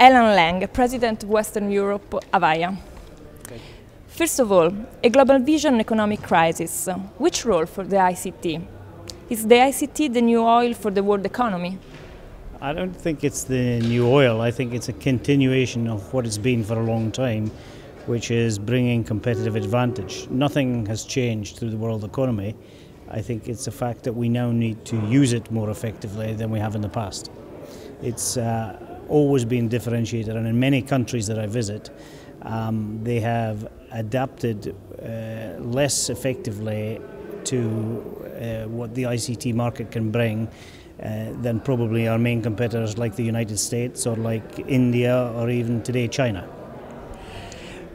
Allan Lang, President of Western Europe, Avaya. Okay. First of all, a global vision economic crisis. Which role for the ICT? Is the ICT the new oil for the world economy? I don't think it's the new oil. I think it's a continuation of what it's been for a long time, which is bringing competitive advantage. Nothing has changed through the world economy. I think it's a fact that we now need to use it more effectively than we have in the past. It's always been differentiated, and in many countries that I visit, they have adapted less effectively to what the ICT market can bring than probably our main competitors like the United States or like India or even today China.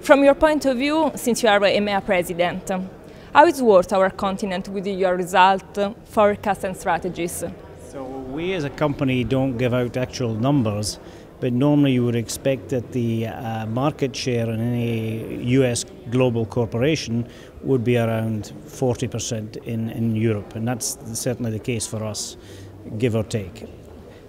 From your point of view, since you are EMEA president, how is worth our continent with your result, forecasts and strategies? So we as a company don't give out actual numbers, but normally you would expect that the market share in any US global corporation would be around 40% in Europe, and that's certainly the case for us, give or take.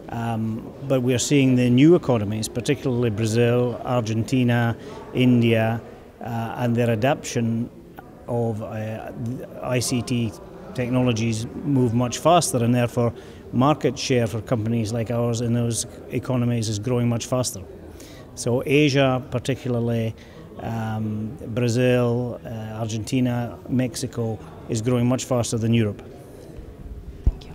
But we are seeing the new economies, particularly Brazil, Argentina, India, and their adoption of ICT technologies move much faster, and therefore market share for companies like ours in those economies is growing much faster. So Asia, particularly Brazil, Argentina, Mexico, is growing much faster than Europe. Thank you.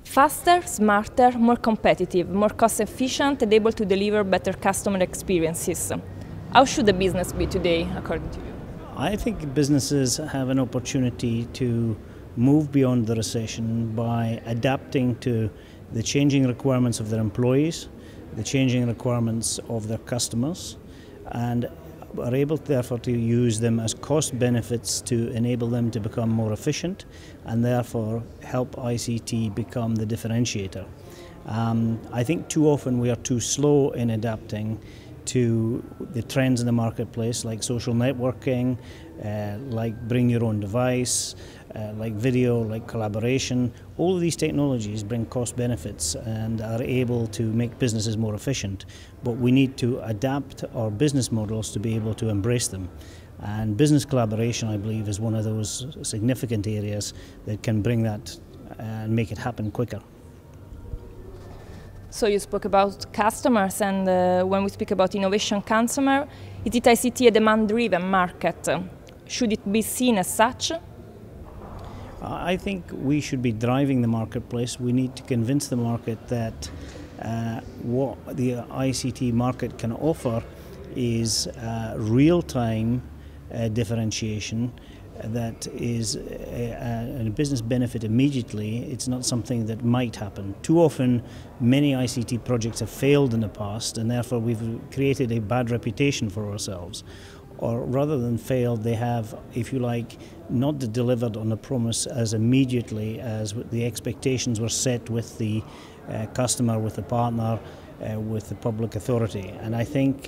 Faster, smarter, more competitive, more cost efficient and able to deliver better customer experiences. How should the business be today, according to you? I think businesses have an opportunity to move beyond the recession by adapting to the changing requirements of their employees, the changing requirements of their customers, and are able therefore to use them as cost benefits to enable them to become more efficient and therefore help ICT become the differentiator. I think too often we are too slow in adapting to the trends in the marketplace, like social networking, like bring your own device, like video, like collaboration. All of these technologies bring cost benefits and are able to make businesses more efficient, but we need to adapt our business models to be able to embrace them. And business collaboration, I believe, is one of those significant areas that can bring that and make it happen quicker. So you spoke about customers, and when we speak about innovation consumer, is it ICT a demand-driven market? Should it be seen as such? I think we should be driving the marketplace. We need to convince the market that what the ICT market can offer is real-time differentiation that is a business benefit immediately. It's not something that might happen. Too often, many ICT projects have failed in the past, and therefore we've created a bad reputation for ourselves. Or rather than failed, they have, if you like, not delivered on the promise as immediately as the expectations were set with the customer, with the partner, with the public authority. And I think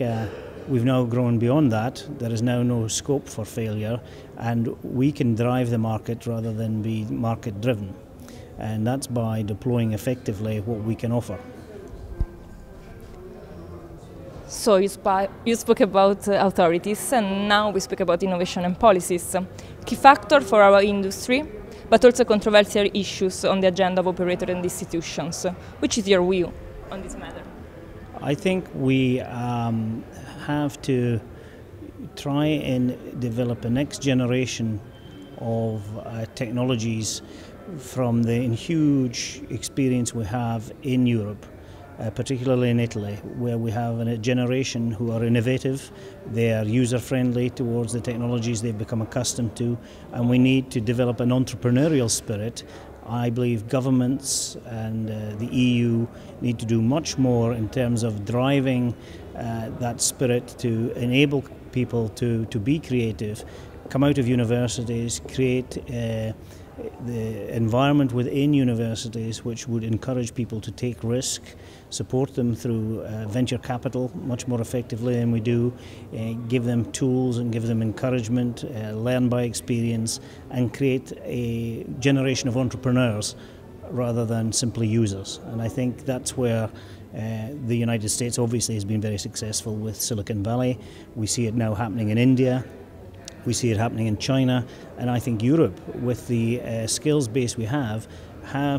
we've now grown beyond that. There is now no scope for failure, and we can drive the market rather than be market driven. And that's by deploying effectively what we can offer. So you spoke about authorities, and now we speak about innovation and policies. Key factor for our industry, but also controversial issues on the agenda of operators and institutions. Which is your view on this matter? I think we have to try and develop a next generation of technologies from the huge experience we have in Europe, particularly in Italy, where we have a generation who are innovative, they are user-friendly towards the technologies they've become accustomed to, and we need to develop an entrepreneurial spirit. I believe governments and the EU need to do much more in terms of driving that spirit to enable people to be creative, come out of universities, create the environment within universities which would encourage people to take risk, support them through venture capital much more effectively than we do, give them tools and give them encouragement, learn by experience, and create a generation of entrepreneurs rather than simply users. And I think that's where The United States obviously has been very successful with Silicon Valley. We see it now happening in India. We see it happening in China, and I think Europe, with the skills base we have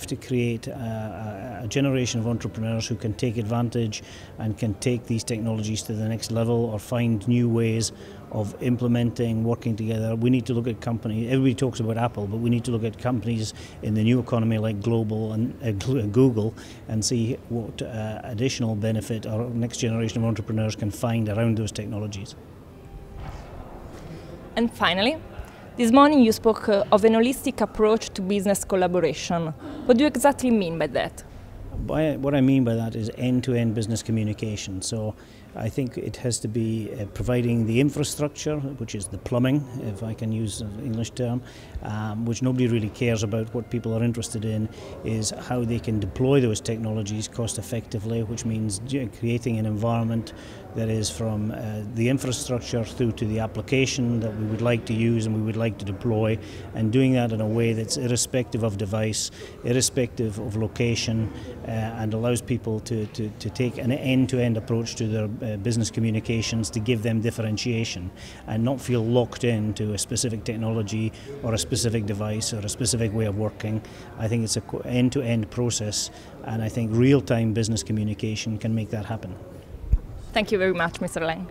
to create a generation of entrepreneurs who can take advantage and can take these technologies to the next level or find new ways of implementing, working together. We need to look at companies. Everybody talks about Apple, but we need to look at companies in the new economy like Global and Google and see what additional benefit our next generation of entrepreneurs can find around those technologies. And finally, this morning you spoke of an holistic approach to business collaboration. What do you exactly mean by that? What I mean by that is end-to-end business communication. So I think it has to be providing the infrastructure, which is the plumbing, if I can use an English term, which nobody really cares about. What people are interested in is how they can deploy those technologies cost effectively, which means creating an environment that is from the infrastructure through to the application that we would like to use and we would like to deploy, and doing that in a way that's irrespective of device, irrespective of location, and allows people to take an end-to-end approach to their business communications, to give them differentiation and not feel locked into a specific technology or a specific device or a specific way of working. I think it's an end-to-end process, and I think real-time business communication can make that happen. Thank you very much, Mr. Laing.